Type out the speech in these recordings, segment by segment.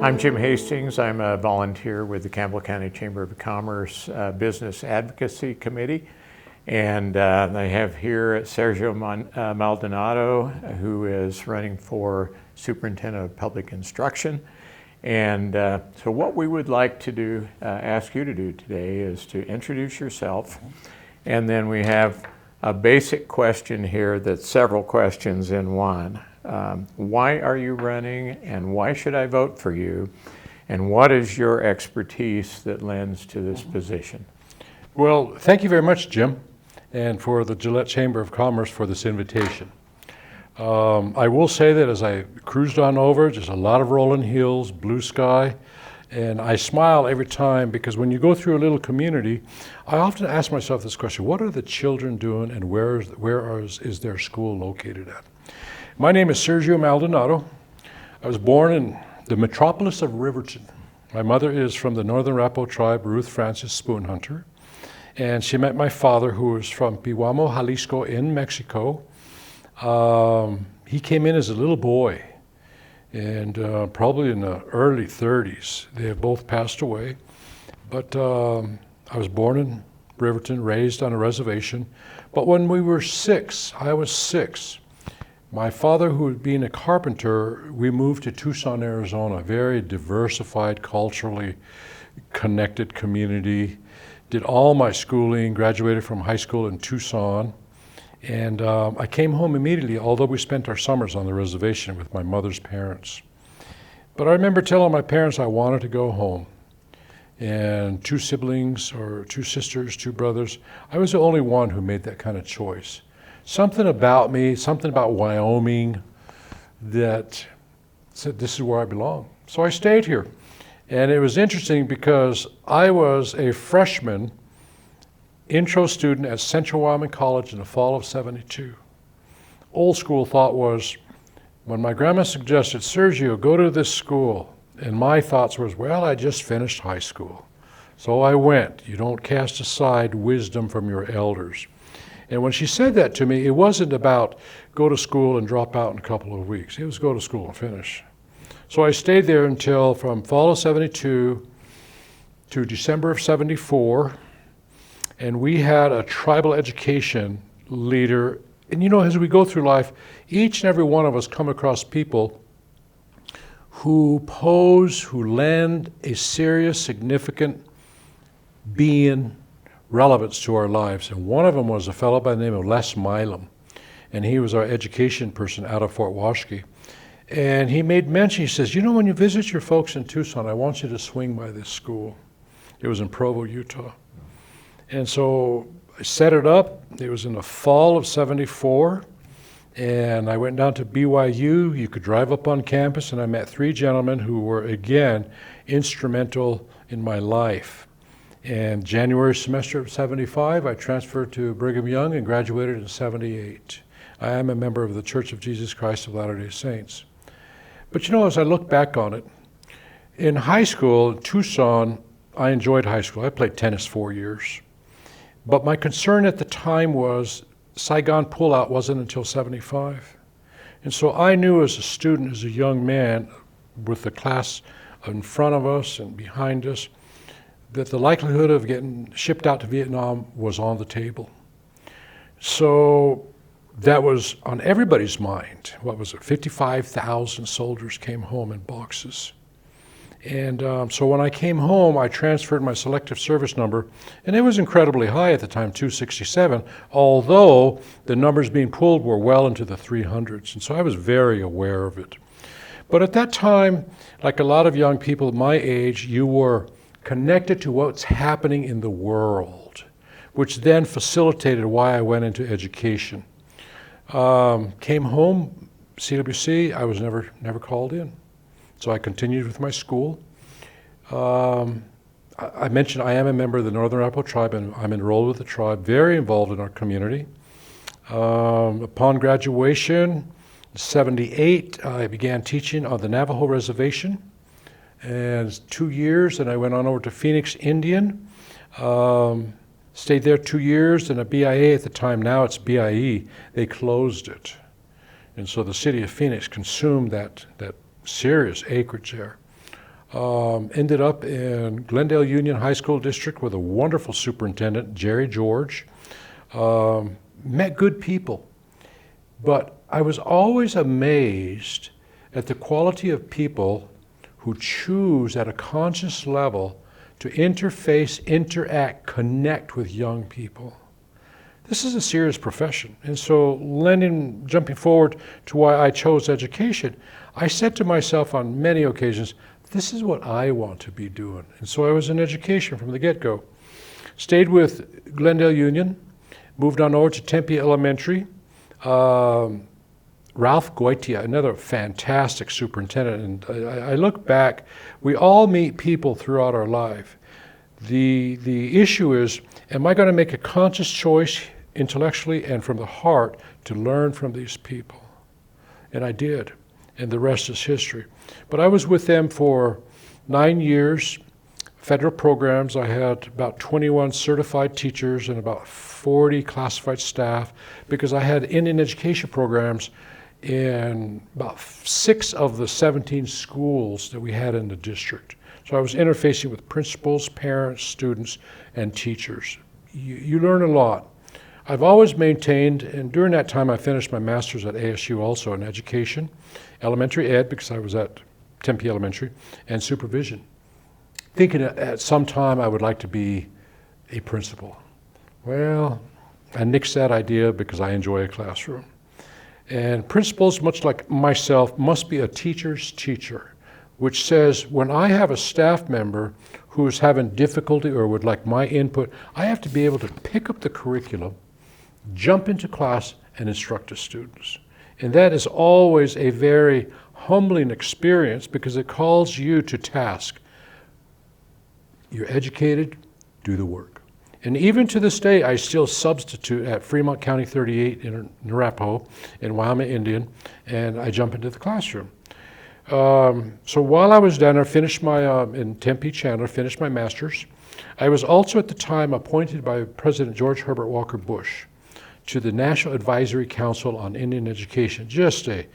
I'm Jim Hastings. I'm a volunteer with the Campbell County Chamber of Commerce Business Advocacy Committee. And I have here Sergio Maldonado, who is running for Superintendent of Public Instruction. And so what we would like to do, ask you to do today is to introduce yourself. And then we have a basic question here that's several questions in one. Why are you running and why should I vote for you? And what is your expertise that lends to this position? Well, thank you very much, Jim, and for the Gillette Chamber of Commerce for this invitation. I will say that as I cruised on over, just a lot of rolling hills, blue sky, and I smile every time because when you go through a little community, I often ask myself this question: what are the children doing and where is their school located at? My name is Sergio Maldonado. I was born in the metropolis of Riverton. My mother is from the Northern Arapaho tribe, Ruth Francis Spoonhunter, and she met my father, who was from Pihuamo, Jalisco in Mexico. He came in as a little boy, and probably in the early 30s. They have both passed away, but I was born in Riverton, raised on a reservation. But when we were I was six. My father, who had been a carpenter, we moved to Tucson, Arizona, a very diversified, culturally connected community. Did all my schooling, graduated from high school in Tucson, and I came home immediately, although we spent our summers on the reservation with my mother's parents. But I remember telling my parents I wanted to go home. And two siblings, or two sisters, two brothers, I was the only one who made that kind of choice. Something about me, something about Wyoming that said this is where I belong. So I stayed here. And it was interesting because I was a freshman intro student at Central Wyoming College in the fall of '72. Old school thought was, when my grandma suggested, Sergio, go to this school, and my thoughts was, well, I just finished high school. So I went. You don't cast aside wisdom from your elders. And when she said that to me, it wasn't about go to school and drop out in a couple of weeks. It was go to school and finish. So I stayed there until from fall of '72 to December of '74. And we had a tribal education leader. And you know, as we go through life, each and every one of us come across people who lend a serious, significant being relevance to our lives. And one of them was a fellow by the name of Les Milam. And he was our education person out of Fort Washakie. And he made mention, he says, you know, when you visit your folks in Tucson, I want you to swing by this school. It was in Provo, Utah. And so I set it up. It was in the fall of '74. And I went down to BYU. You could drive up on campus, and I met three gentlemen who were, again, instrumental in my life. And January semester of '75, I transferred to Brigham Young and graduated in '78. I am a member of the Church of Jesus Christ of Latter-day Saints. But you know, as I look back on it, in high school, in Tucson, I enjoyed high school. I played tennis 4 years. But my concern at the time was Saigon pullout wasn't until '75. And so I knew as a student, as a young man, with the class in front of us and behind us, that the likelihood of getting shipped out to Vietnam was on the table. So that was on everybody's mind. What was it? 55,000 soldiers came home in boxes. And so when I came home, I transferred my selective service number, and it was incredibly high at the time, 267, although the numbers being pulled were well into the 300s. And so I was very aware of it. But at that time, like a lot of young people my age, you were connected to what's happening in the world, which then facilitated why I went into education. Came home, CWC, I was never called in. So I continued with my school. I mentioned I am a member of the Northern Arapaho tribe, and I'm enrolled with the tribe, very involved in our community. Upon graduation, in '78, I began teaching on the Navajo Reservation. And 2 years, and I went on over to Phoenix Indian. Stayed there 2 years, and a BIA at the time, now it's BIE, they closed it. And so the city of Phoenix consumed that serious acreage there. Ended up in Glendale Union High School District with a wonderful superintendent, Jerry George. Met good people, but I was always amazed at the quality of people who choose at a conscious level to interface, interact, connect with young people. This is a serious profession. And so jumping forward to why I chose education, I said to myself on many occasions, this is what I want to be doing. And so I was in education from the get-go. Stayed with Glendale Union, moved on over to Tempe Elementary. Ralph Goitia, another fantastic superintendent. And I look back, we all meet people throughout our life. The issue is, am I going to make a conscious choice intellectually and from the heart to learn from these people? And I did, and the rest is history. But I was with them for 9 years, federal programs. I had about 21 certified teachers and about 40 classified staff, because I had Indian education programs in about 6 of the 17 schools that we had in the district. So I was interfacing with principals, parents, students, and teachers. You learn a lot. I've always maintained, and during that time I finished my master's at ASU also in education, elementary ed, because I was at Tempe Elementary, and supervision. Thinking at some time I would like to be a principal. Well, I nixed that idea because I enjoy a classroom. And principals, much like myself, must be a teacher's teacher, which says when I have a staff member who is having difficulty or would like my input, I have to be able to pick up the curriculum, jump into class, and instruct the students. And that is always a very humbling experience because it calls you to task. You're educated, do the work. And even to this day, I still substitute at Fremont County 38 in Arapahoe, in Wyoming Indian, and I jump into the classroom. So while I was down there, finished my, in Tempe, Chandler, finished my master's. I was also at the time appointed by President George Herbert Walker Bush to the National Advisory Council on Indian Education. Just a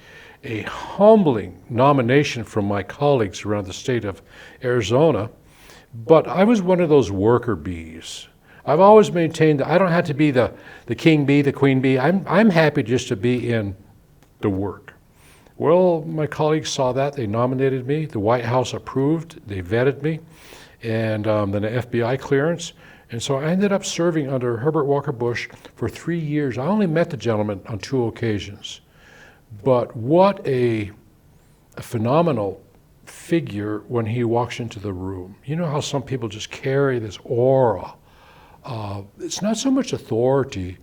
humbling nomination from my colleagues around the state of Arizona. But I was one of those worker bees. I've always maintained that I don't have to be the king bee, the queen bee. I'm happy just to be in the work. Well, my colleagues saw that. They nominated me. The White House approved. They vetted me. And then an FBI clearance. And so I ended up serving under Herbert Walker Bush for 3 years. I only met the gentleman on 2 occasions. But what a phenomenal figure when he walks into the room. You know how some people just carry this aura. It's not so much authority,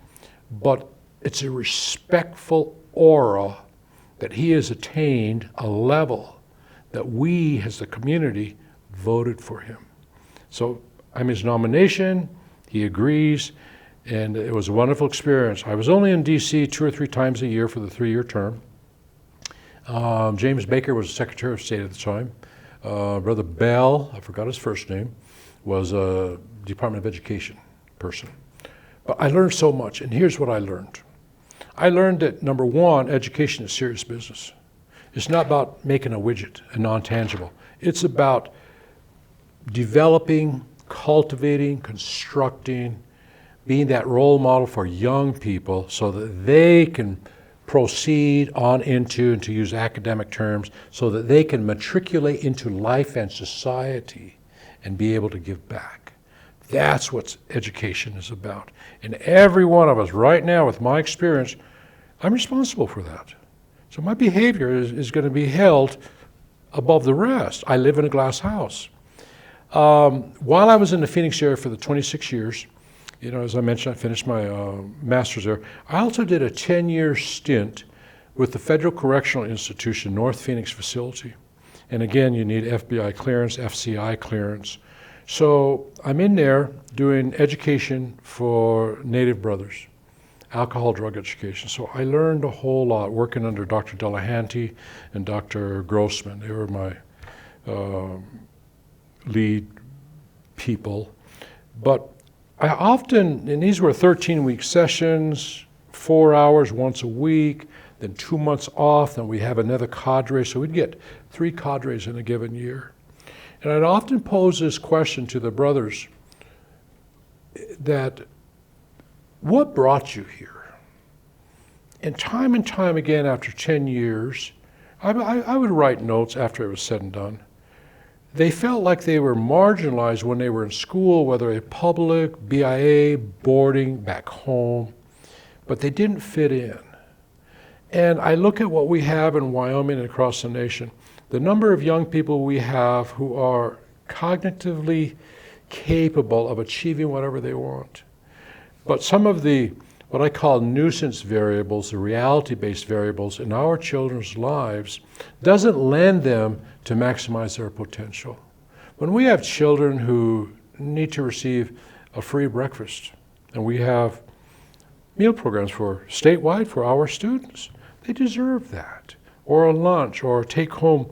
but it's a respectful aura that he has attained a level that we as the community voted for him. So I'm his nomination, he agrees, and it was a wonderful experience. I was only in DC 2 or 3 times a year for the 3-year term. James Baker was Secretary of State at the time. Brother Bell, I forgot his first name, was a Department of Education person. But I learned so much, and here's what I learned. I learned that, number one, education is serious business. It's not about making a widget, a non-tangible. It's about developing, cultivating, constructing, being that role model for young people so that they can proceed on into, and to use academic terms, so that they can matriculate into life and society and be able to give back. That's what education is about. And every one of us right now, with my experience, I'm responsible for that. So my behavior is going to be held above the rest. I live in a glass house. While I was in the Phoenix area for the 26 years, you know, as I mentioned, I finished my master's there. I also did a 10-year stint with the Federal Correctional Institution, North Phoenix facility. And again, you need FBI clearance, FCI clearance. So I'm in there doing education for Native brothers, alcohol, drug education. So I learned a whole lot working under Dr. Delahanty and Dr. Grossman. They were my lead people. But I often, and these were 13-week sessions, 4 hours once a week, then 2 months off, then we have another cadre. So we'd get 3 cadres in a given year. And I'd often pose this question to the brothers, that what brought you here? And time again, after 10 years, I would write notes after it was said and done. They felt like they were marginalized when they were in school, whether a public, BIA, boarding, back home, but they didn't fit in. And I look at what we have in Wyoming and across the nation, the number of young people we have who are cognitively capable of achieving whatever they want. But some of the, what I call nuisance variables, the reality-based variables in our children's lives, doesn't lend them to maximize their potential. When we have children who need to receive a free breakfast, and we have meal programs for statewide for our students, they deserve that. Or a lunch, or a take-home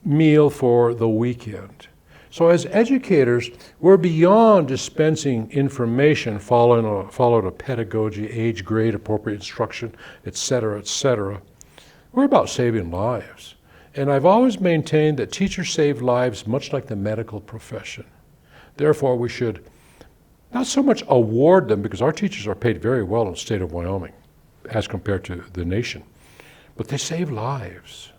meal for the weekend. So as educators, we're beyond dispensing information following a pedagogy, age, grade, appropriate instruction, et cetera. We're about saving lives. And I've always maintained that teachers save lives much like the medical profession. Therefore, we should not so much award them, because our teachers are paid very well in the state of Wyoming as compared to the nation, but they save lives.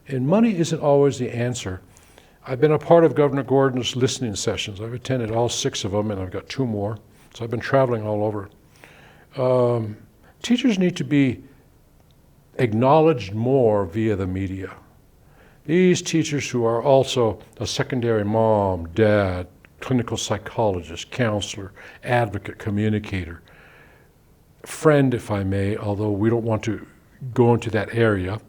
And money isn't always the answer. I've been a part of Governor Gordon's listening sessions. I've attended all 6 of them, and I've got 2 more. So I've been traveling all over. Teachers need to be acknowledged more via the media. These teachers who are also a secondary mom, dad, clinical psychologist, counselor, advocate, communicator, friend, if I may, although we don't want to go into that area,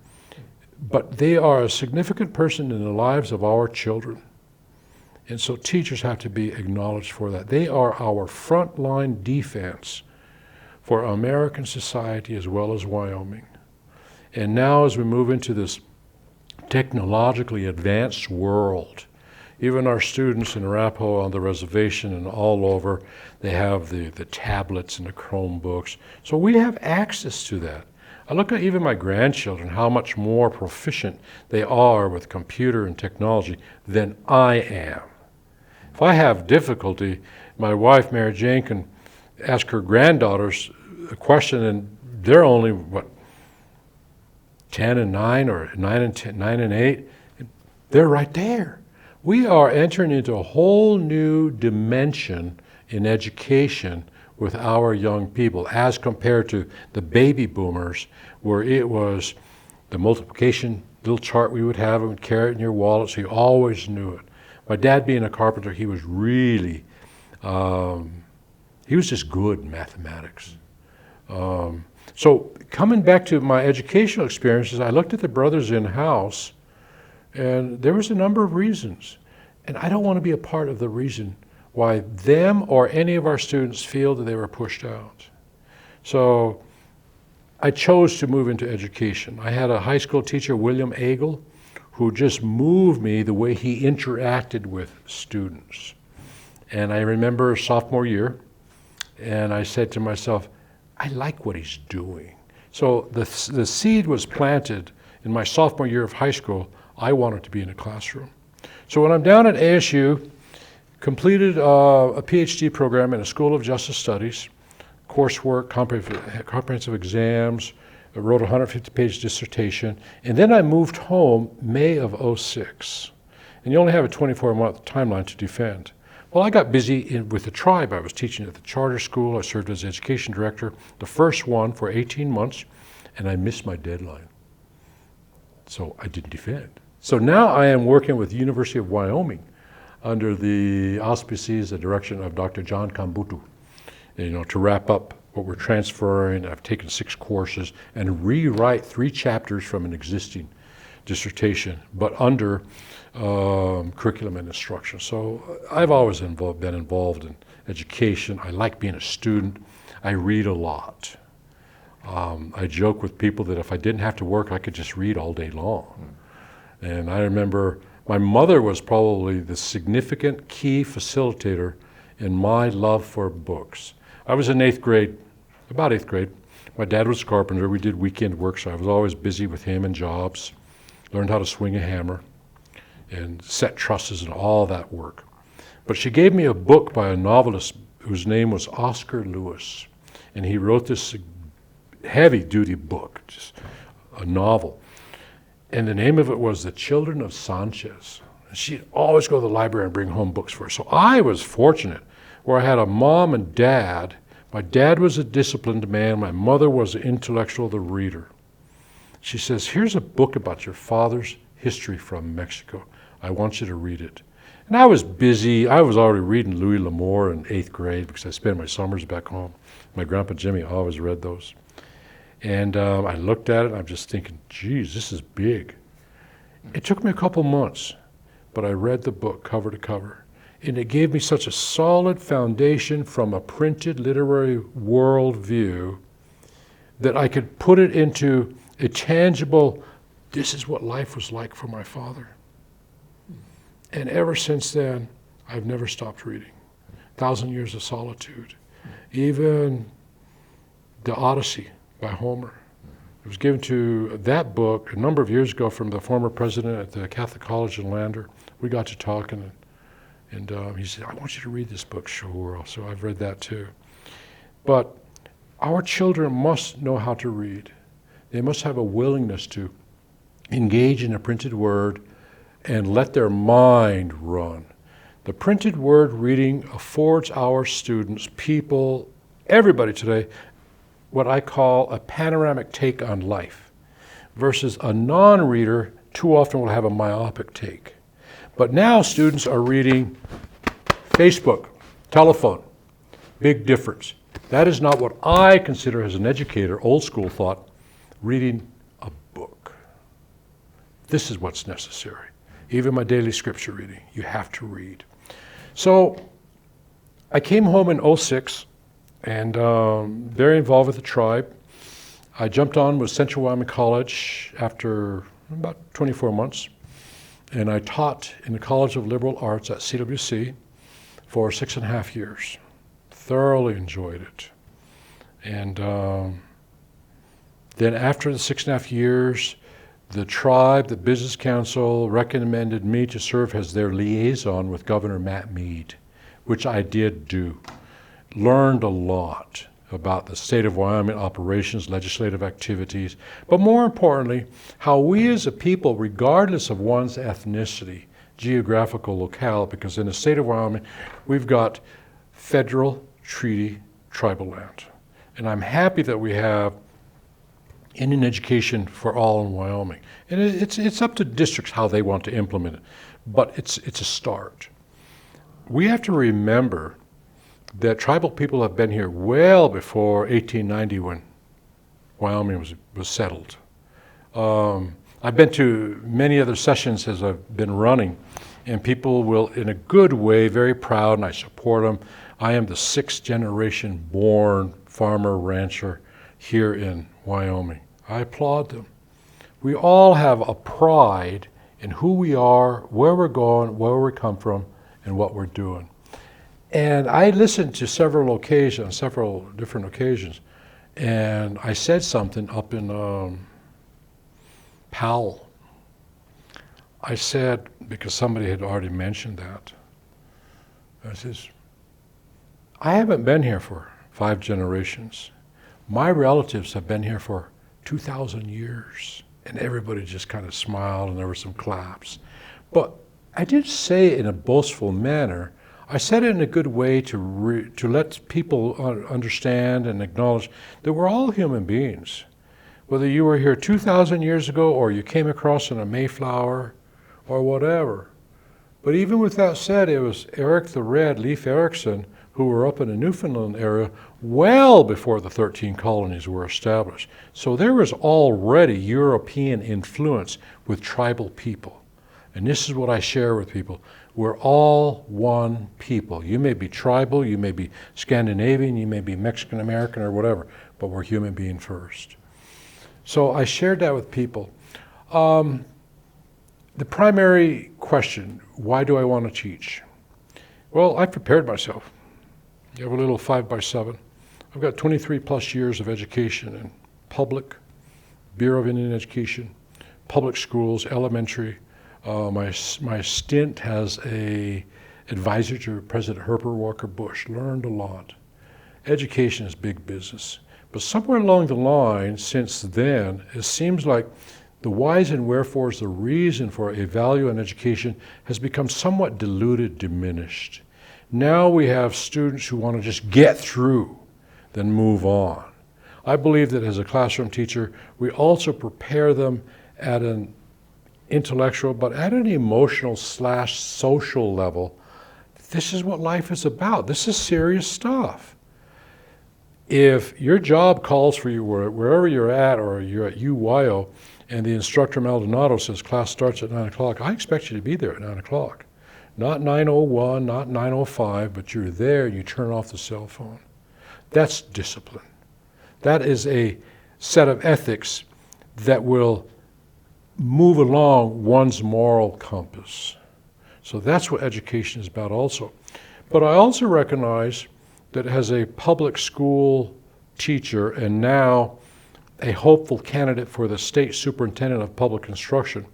but they are a significant person in the lives of our children. And so teachers have to be acknowledged for that. They are our frontline defense for American society as well as Wyoming. And now as we move into this technologically advanced world, even our students in Arapahoe on the reservation and all over, they have the tablets and the Chromebooks. So we have access to that. I look at even my grandchildren, how much more proficient they are with computer and technology than I am. If I have difficulty, my wife, Mary Jane, can ask her granddaughters a question, and they're only, 10 and 9, or 9 and 10, 9 and 8? They're right there. We are entering into a whole new dimension in education with our young people as compared to the baby boomers, where it was the multiplication little chart we would have, and would carry it in your wallet, so you always knew it. My dad being a carpenter, he was really, he was just good in mathematics. So coming back to my educational experiences, I looked at the brothers in-house, and there was a number of reasons. And I don't want to be a part of the reason why them or any of our students feel that they were pushed out. So I chose to move into education. I had a high school teacher, William Agel, who just moved me the way he interacted with students. And I remember sophomore year, and I said to myself, I like what he's doing. So the seed was planted in my sophomore year of high school. I wanted to be in a classroom. So when I'm down at ASU, completed a PhD program in a School of Justice Studies, coursework, comprehensive exams, I wrote a 150-page dissertation, and then I moved home May of '06. And you only have a 24-month timeline to defend. Well, I got busy with the tribe. I was teaching at the charter school. I served as education director, the first one for 18 months, and I missed my deadline. So I didn't defend. So now I am working with the University of Wyoming under the auspices and direction of Dr. John Kambutu, to wrap up what we're transferring. I've taken 6 courses and rewrite 3 chapters from an existing dissertation, but under curriculum and instruction. So I've always been involved in education. I like being a student. I read a lot. I joke with people that if I didn't have to work, I could just read all day long. And I remember my mother was probably the significant key facilitator in my love for books. I was in 8th grade, about 8th grade. My dad was a carpenter. We did weekend work, so I was always busy with him and jobs. Learned how to swing a hammer. and set trusses and all that work. But she gave me a book by a novelist whose name was Oscar Lewis. And he wrote this heavy-duty book, just a novel. And the name of it was The Children of Sanchez. And she'd always go to the library and bring home books for us. So I was fortunate where I had a mom and dad. My dad was a disciplined man. My mother was an intellectual, the reader. She says, here's a book about your father's history from Mexico. I want you to read it. And I was busy. I was already reading Louis L'Amour in 8th grade because I spent my summers back home. My grandpa Jimmy always read those. And I looked at it, and I'm just thinking, geez, this is big. It took me a couple months, but I read the book cover to cover. And it gave me such a solid foundation from a printed literary worldview that I could put it into a tangible, this is what life was like for my father. And ever since then, I've never stopped reading. 1,000 Years of Solitude. Even the Odyssey by Homer. It was given to that book a number of years ago from the former president at the Catholic College in Lander. We got to talking, and he said, I want you to read this book. Sure. So I've read that too. But our children must know how to read. They must have a willingness to engage in a printed word and let their mind run. The printed word reading affords our students, people, everybody today, what I call a panoramic take on life, versus a non-reader too often will have a myopic take. But now students are reading Facebook, telephone, big difference. That is not what I consider as an educator, old school thought, reading a book. This is what's necessary. Even my daily scripture reading, you have to read. So I came home in 2006 and very involved with the tribe. I jumped on with Central Wyoming College after about 24 months, and I taught in the College of Liberal Arts at CWC for 6.5 years. Thoroughly enjoyed it. And then after the 6.5 years, the tribe, the business council recommended me to serve as their liaison with Governor Matt Mead, which I did do. Learned a lot about the state of Wyoming operations, legislative activities, but more importantly, how we as a people, regardless of one's ethnicity, geographical locale, because in the state of Wyoming, we've got federal treaty tribal land. And I'm happy that we have Indian education for all in Wyoming. And it's up to districts how they want to implement it, but it's a start. We have to remember that tribal people have been here well before 1890 when Wyoming was settled. I've been to many other sessions as I've been running, and people will, in a good way, very proud, and I support them. I am the 6th generation born farmer rancher here in Wyoming. I applaud them. We all have a pride in who we are, where we're going, where we come from, and what we're doing. And I listened to several different occasions, and I said something up in Powell. I said, because somebody had already mentioned that, I says, I haven't been here for 5 generations. My relatives have been here for 2,000 years. And everybody just kind of smiled, and there were some claps. But I did say it in a boastful manner. I said it in a good way to let people understand and acknowledge that we're all human beings. Whether you were here 2,000 years ago or you came across in a Mayflower or whatever. But even with that said, it was Eric the Red, Leif Erikson, who were up in the Newfoundland area well before the 13 colonies were established. So there was already European influence with tribal people. And this is what I share with people. We're all one people. You may be tribal, you may be Scandinavian, you may be Mexican American or whatever, but we're human being first. So I shared that with people. The primary question, why do I want to teach? Well, I prepared myself. You have a little 5x7. I've got 23 plus years of education in public, Bureau of Indian Education, public schools, elementary, My stint as a advisor to President Herbert Walker Bush, learned a lot. Education is big business. But somewhere along the line, since then, it seems like the whys and wherefores, the reason for a value in education has become somewhat diluted, diminished. Now we have students who want to just get through, then move on. I believe that as a classroom teacher, we also prepare them at an intellectual, but at an emotional / social level. This is what life is about. This is serious stuff. If your job calls for you wherever you're at, or you're at UYO, and the instructor Maldonado says class starts at 9 o'clock, I expect you to be there at 9 o'clock. Not 9:01, not 9:05, but you're there, you turn off the cell phone. That's discipline. That is a set of ethics that will move along one's moral compass. So that's what education is about also. But I also recognize that as a public school teacher and now a hopeful candidate for the state superintendent of public instruction,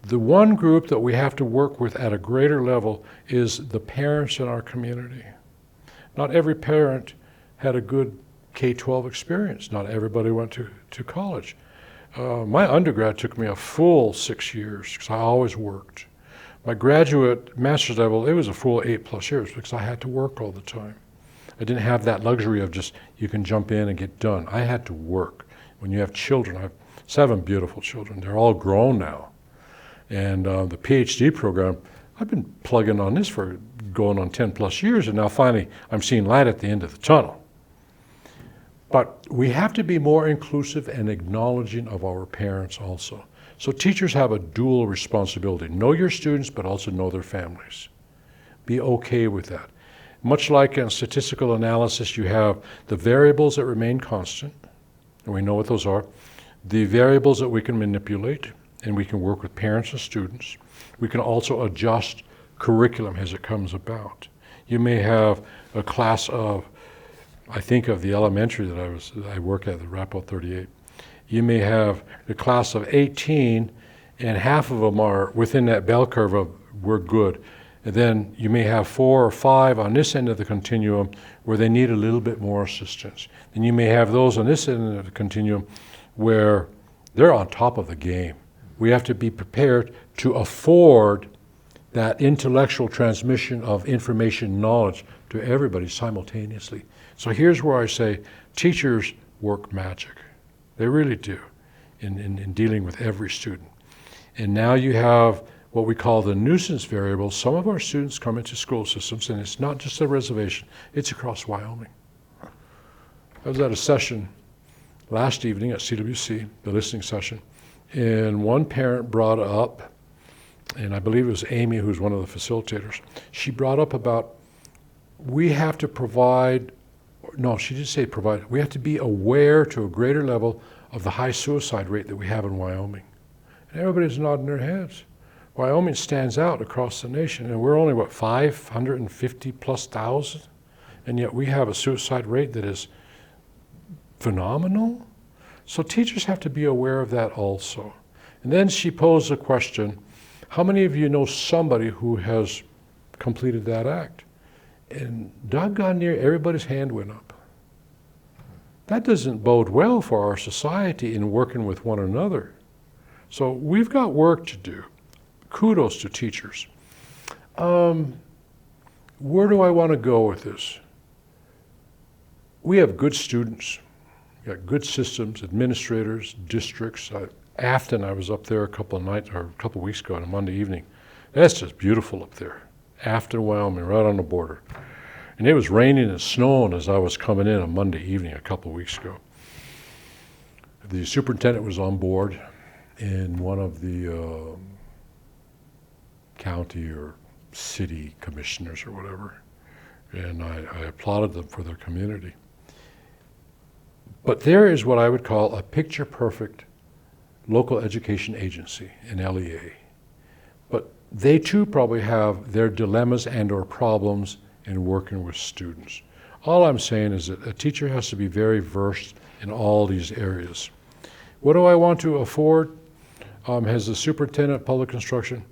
the one group that we have to work with at a greater level is the parents in our community. Not every parent had a good K-12 experience. Not everybody went to college. My undergrad took me a full 6 years because I always worked. My graduate master's level, it was a full 8+ years because I had to work all the time. I didn't have that luxury of just, you can jump in and get done. I had to work. When you have children, I have 7 beautiful children. They're all grown now. And the PhD program, I've been plugging on this for going on 10+ years, and now finally I'm seeing light at the end of the tunnel. But we have to be more inclusive and acknowledging of our parents also. So teachers have a dual responsibility. Know your students, but also know their families. Be okay with that. Much like in statistical analysis, you have the variables that remain constant, and we know what those are, the variables that we can manipulate, and we can work with parents and students. We can also adjust curriculum as it comes about. You may have a class of, I think of the elementary that I work at, the Rappel 38. You may have a class of 18, and half of them are within that bell curve of we're good. And then you may have 4 or 5 on this end of the continuum where they need a little bit more assistance. And you may have those on this end of the continuum where they're on top of the game. We have to be prepared to afford that intellectual transmission of information, knowledge to everybody simultaneously. So here's where I say teachers work magic. They really do in dealing with every student. And now you have what we call the nuisance variables. Some of our students come into school systems, and it's not just a reservation, it's across Wyoming. I was at a session last evening at CWC, the listening session, and one parent brought up, and I believe it was Amy, who's one of the facilitators, she brought up about we have to provide, no, she didn't say provide, we have to be aware to a greater level of the high suicide rate that we have in Wyoming. And everybody's nodding their heads. Wyoming stands out across the nation, and we're only, 550+ thousand? And yet we have a suicide rate that is phenomenal. So teachers have to be aware of that also. And then she posed a question, how many of you know somebody who has completed that act? And doggone near everybody's hand went up. That doesn't bode well for our society in working with one another. So we've got work to do. Kudos to teachers. Where do I want to go with this? We have good students. We got good systems, administrators, districts. Afton, I was up there a couple of weeks ago on a Monday evening. That's just beautiful up there. Afton, Wyoming, right on the border. And it was raining and snowing as I was coming in on Monday evening a couple of weeks ago. The superintendent was on board, and one of the county or city commissioners or whatever, and I applauded them for their community. But there is what I would call a picture-perfect local education agency, an LEA. But they too probably have their dilemmas and or problems in working with students. All I'm saying is that a teacher has to be very versed in all these areas. What do I want to afford as the superintendent of public instruction?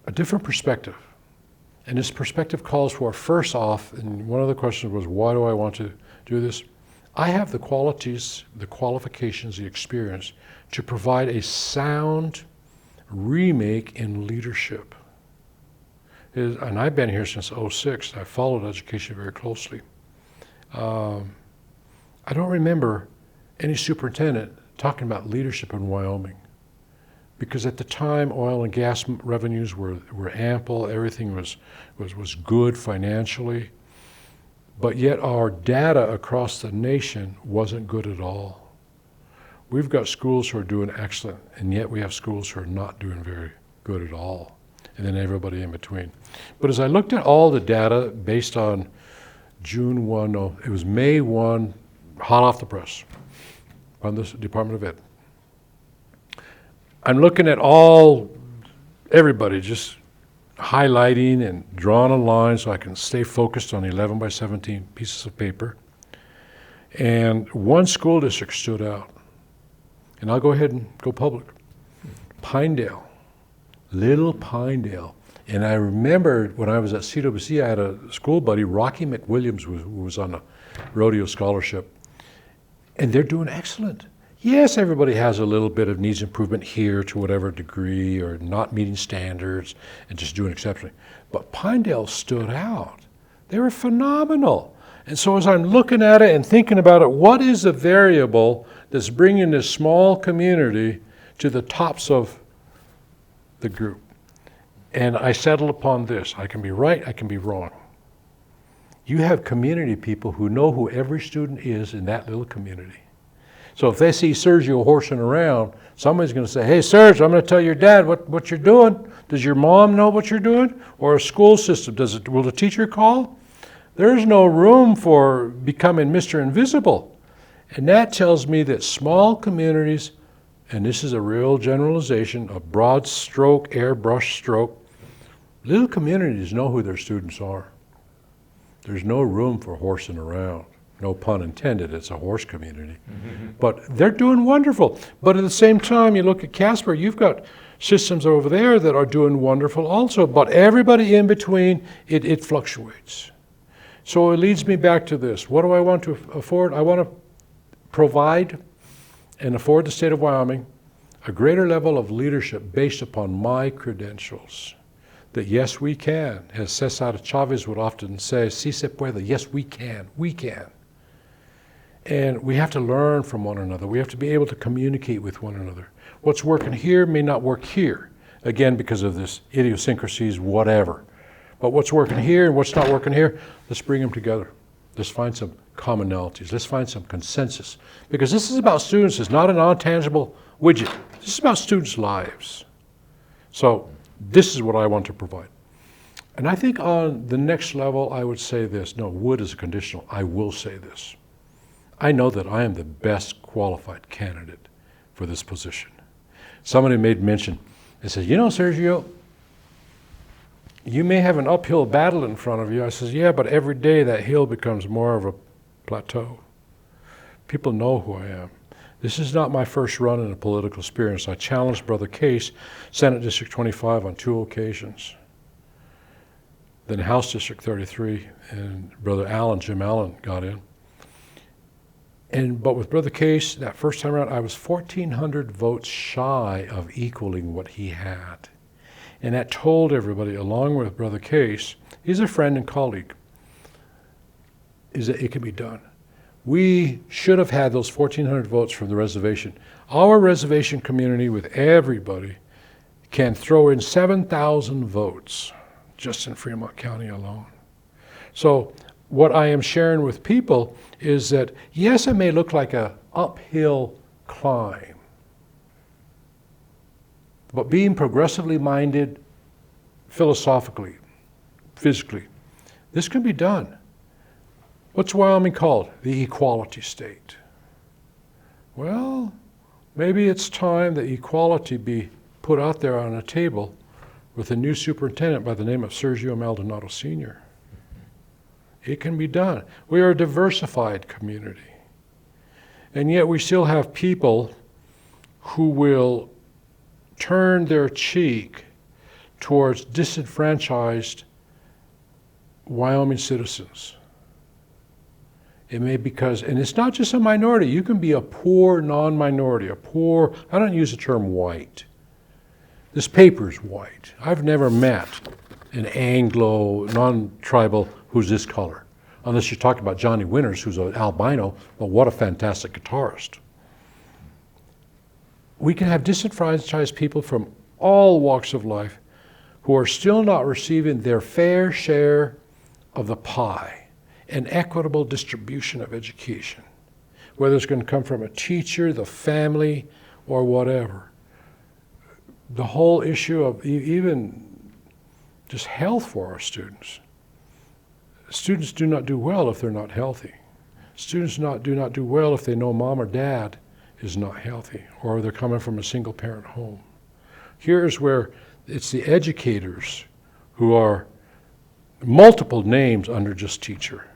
a different perspective. And this perspective calls for, first off, and one of the questions was, why do I want to do this? I have the qualities, the qualifications, the experience to provide a sound remake in leadership. And I've been here since '06. I followed education very closely. I don't remember any superintendent talking about leadership in Wyoming, because at the time oil and gas revenues were ample, everything was good financially, but yet our data across the nation wasn't good at all. We've got schools who are doing excellent, and yet we have schools who are not doing very good at all, and then everybody in between. But as I looked at all the data based on June 1, no, it was May 1, hot off the press on the Department of Ed. I'm looking at everybody just highlighting and drawing a line so I can stay focused on 11 by 17 pieces of paper. And one school district stood out. And I'll go ahead and go public. Pinedale, little Pinedale. And I remember when I was at CWC, I had a school buddy, Rocky McWilliams, who was on a rodeo scholarship. And they're doing excellent. Yes, everybody has a little bit of needs improvement here to whatever degree, or not meeting standards and just doing exceptionally. But Pinedale stood out. They were phenomenal. And so as I'm looking at it and thinking about it, what is the variable that's bringing this small community to the tops of the group? And I settled upon this. I can be right, I can be wrong. You have community people who know who every student is in that little community. So if they see Sergio horsing around, somebody's going to say, hey, Serge, I'm going to tell your dad what you're doing. Does your mom know what you're doing? Or a school system, will the teacher call? There's no room for becoming Mr. Invisible. And that tells me that small communities, and this is a real generalization, a broad stroke, airbrush stroke, little communities know who their students are. There's no room for horsing around. No pun intended, it's a horse community. But they're doing wonderful. But at the same time, you look at Casper, you've got systems over there that are doing wonderful also. But everybody in between, it fluctuates. So it leads me back to this. What do I want to afford? I want to provide and afford the state of Wyoming a greater level of leadership based upon my credentials. That yes, we can. As Cesar Chavez would often say, si se puede, yes, we can. And we have to learn from one another. We have to be able to communicate with one another. What's working here may not work here. Again, because of this idiosyncrasies, whatever. But what's working here and what's not working here, let's bring them together. Let's find some commonalities. Let's find some consensus. Because this is about students. It's not a non-tangible widget. This is about students' lives. So this is what I want to provide. And I think on the next level, I would say this. No, would is a conditional. I will say this. I know that I am the best qualified candidate for this position. Somebody made mention. They said, you know, Sergio, you may have an uphill battle in front of you. I says, yeah, but every day that hill becomes more of a plateau. People know who I am. This is not my first run in a political experience. I challenged Brother Case, Senate District 25, on 2 occasions. Then House District 33, and Brother Allen, Jim Allen, got in. But with Brother Case, that first time around, I was 1,400 votes shy of equaling what he had. And that told everybody, along with Brother Case, he's a friend and colleague, is that it can be done. We should have had those 1,400 votes from the reservation. Our reservation community, with everybody, can throw in 7,000 votes just in Fremont County alone. So what I am sharing with people is that, yes, it may look like an uphill climb, but being progressively minded, philosophically, physically, this can be done. What's Wyoming called? The equality state. Well, maybe it's time that equality be put out there on a table with a new superintendent by the name of Sergio Maldonado Sr. It can be done. We are a diversified community. And yet we still have people who will turn their cheek towards disenfranchised Wyoming citizens. It may because, and it's not just a minority, you can be a poor non-minority, I don't use the term white. This paper's white. I've never met an Anglo, non-tribal who's this color. Unless you're talking about Johnny Winters, who's an albino, well, what a fantastic guitarist. We can have disenfranchised people from all walks of life who are still not receiving their fair share of the pie, an equitable distribution of education, whether it's going to come from a teacher, the family, or whatever. The whole issue of even just health for our students. Students do not do well if they're not healthy. Students do not do well if they know mom or dad is not healthy, or they're coming from a single parent home. Here's where it's the educators who are multiple names under just teacher.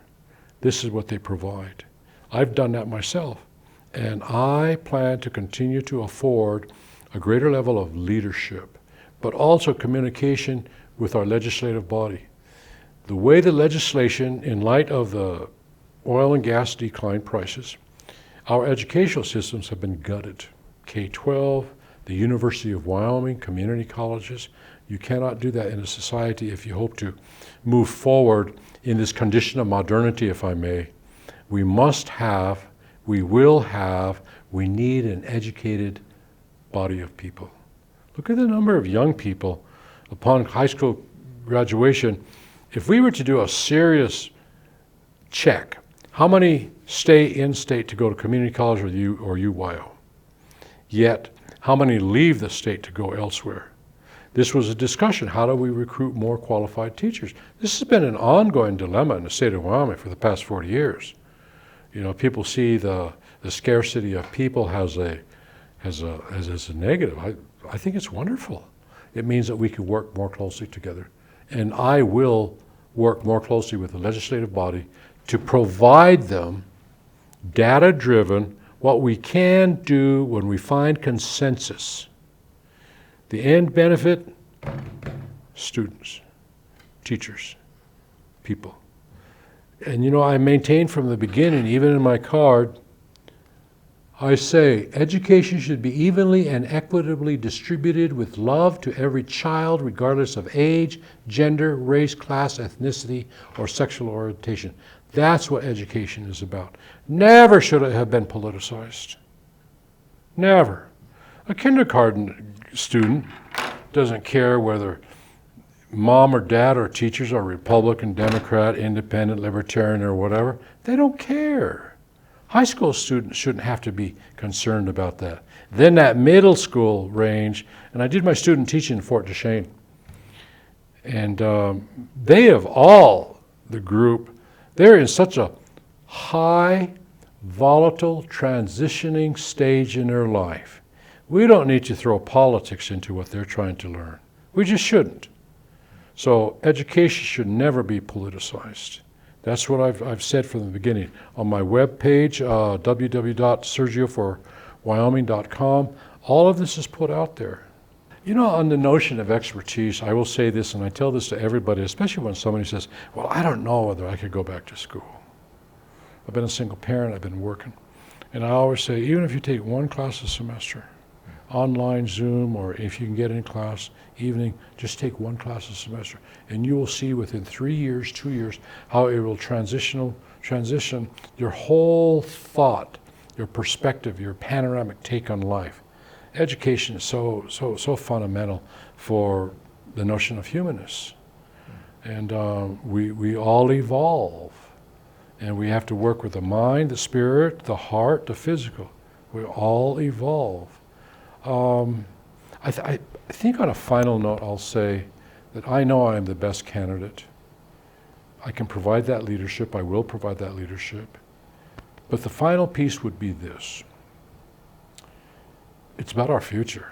This is what they provide. I've done that myself, and I plan to continue to afford a greater level of leadership, but also communication with our legislative body. The way the legislation, in light of the oil and gas decline prices, our educational systems have been gutted. K-12, the University of Wyoming, community colleges. You cannot do that in a society if you hope to move forward in this condition of modernity, if I may. We must have, we will have, we need an educated body of people. Look at the number of young people upon high school graduation. If we were to do a serious check, how many stay in state to go to community college or UWyo? Yet, how many leave the state to go elsewhere? This was a discussion. How do we recruit more qualified teachers? This has been an ongoing dilemma in the state of Wyoming for the past 40 years. You know, people see the scarcity of people as a negative. I think it's wonderful. It means that we can work more closely together. And I will work more closely with the legislative body to provide them data-driven, what we can do when we find consensus. The end benefit, students, teachers, people. And you know, I maintain from the beginning, even in my card, I say education should be evenly and equitably distributed with love to every child, regardless of age, gender, race, class, ethnicity, or sexual orientation. That's what education is about. Never should it have been politicized. Never. A kindergarten student doesn't care whether mom or dad or teachers are Republican, Democrat, Independent, Libertarian, or whatever. They don't care. High school students shouldn't have to be concerned about that. Then that middle school range, and I did my student teaching in Fort Duchesne, and they have all, the group, they're in such a high, volatile, transitioning stage in their life. We don't need to throw politics into what they're trying to learn. We just shouldn't. So education should never be politicized. That's what I've said from the beginning. On my webpage, www.sergioforwyoming.com, all of this is put out there. You know, on the notion of expertise, I will say this, and I tell this to everybody, especially when somebody says, well, I don't know whether I could go back to school. I've been a single parent, I've been working. And I always say, even if you take one class a semester, online, Zoom, or if you can get in class, evening, just take one class a semester. And you will see within 3 years, 2 years, how it will transition your whole thought, your perspective, your panoramic take on life. Education is so fundamental for the notion of humanness. And we all evolve. And we have to work with the mind, the spirit, the heart, the physical. We all evolve. I think on a final note, I'll say that I know I am the best candidate. I can provide that leadership. I will provide that leadership. But the final piece would be this. It's about our future.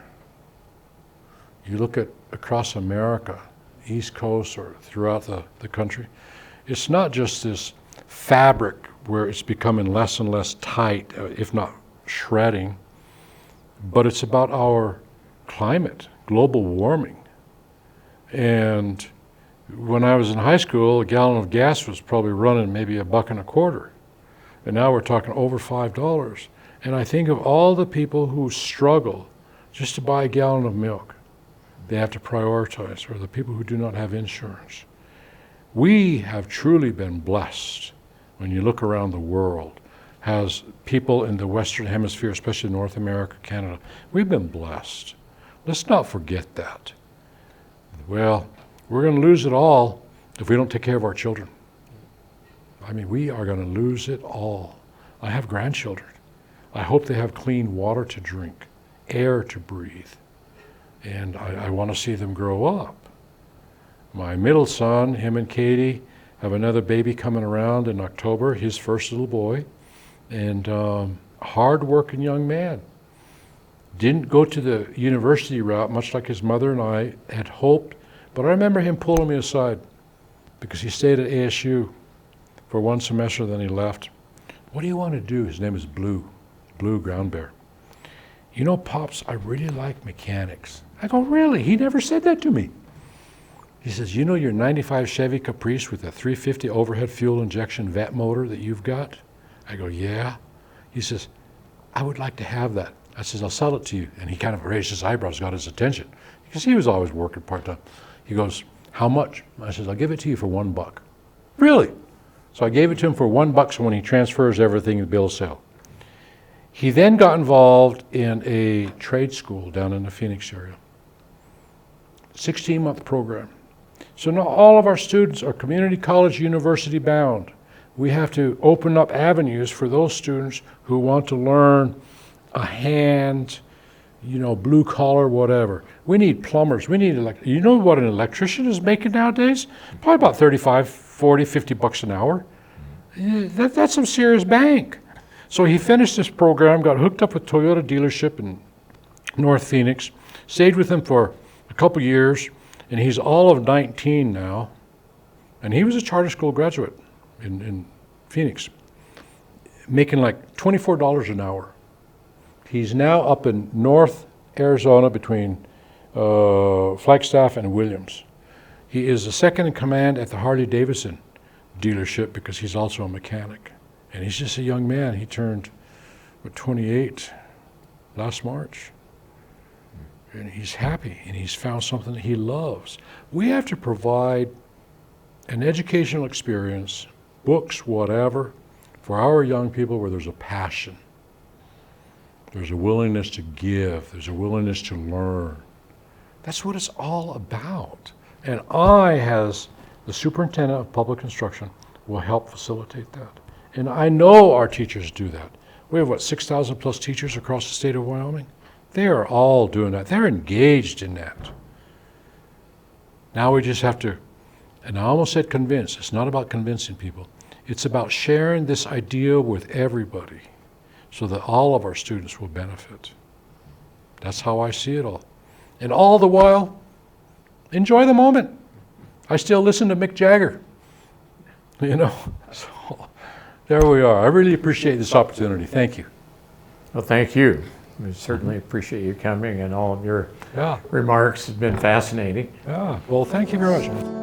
You look at across America, East Coast or throughout the country, it's not just this fabric where it's becoming less and less tight, if not shredding, but it's about our climate, global warming. And when I was in high school, a gallon of gas was probably running maybe $1.25. And now we're talking over $5. And I think of all the people who struggle just to buy a gallon of milk. They have to prioritize, or the people who do not have insurance. We have truly been blessed when you look around the world, as people in the Western Hemisphere, especially North America, Canada. We've been blessed. Let's not forget that. Well, we're going to lose it all if we don't take care of our children. I mean, we are going to lose it all. I have grandchildren. I hope they have clean water to drink, air to breathe, and I want to see them grow up. My middle son, him and Katie, have another baby coming around in October, his first little boy, and hard-working young man. Didn't go to the university route, much like his mother and I had hoped, but I remember him pulling me aside because he stayed at ASU for one semester, then he left. What do you want to do? His name is Blue Ground Bear. You know, Pops, I really like mechanics. I go, really? He never said that to me. He says, you know your 95 Chevy Caprice with a 350 overhead fuel injection vet motor that you've got? I go, yeah. He says, I would like to have that. I says, I'll sell it to you. And he kind of raised his eyebrows, got his attention, because he was always working part-time. He goes, how much? I says, I'll give it to you for $1. Really? So I gave it to him for $1, so when he transfers everything, the bill sale. He then got involved in a trade school down in the Phoenix area. 16-month program. So now all of our students are community college, university bound. We have to open up avenues for those students who want to learn a hand, you know, blue collar, whatever. We need plumbers. We need, you know what an electrician is making nowadays? Probably about 35, 40, 50 bucks an hour. That's some serious bank. So he finished this program, got hooked up with Toyota dealership in North Phoenix, stayed with them for a couple years, and he's all of 19 now. And he was a charter school graduate in Phoenix, making like $24 an hour. He's now up in North Arizona between Flagstaff and Williams. He is the second in command at the Harley-Davidson dealership because he's also a mechanic. And he's just a young man. He turned 28 last March. And he's happy, and he's found something that he loves. We have to provide an educational experience, books, whatever, for our young people where there's a passion. There's a willingness to give. There's a willingness to learn. That's what it's all about. And I, as the superintendent of public instruction, will help facilitate that. And I know our teachers do that. We have, what, 6,000 plus teachers across the state of Wyoming? They are all doing that. They're engaged in that. Now we just have to, and I almost said convince. It's not about convincing people. It's about sharing this idea with everybody so that all of our students will benefit. That's how I see it all. And all the while, enjoy the moment. I still listen to Mick Jagger. You know, so there we are. I really appreciate this opportunity. Thank you. Well, thank you. We certainly appreciate you coming, and all of your remarks have been fascinating. Yeah, well, thank you very much.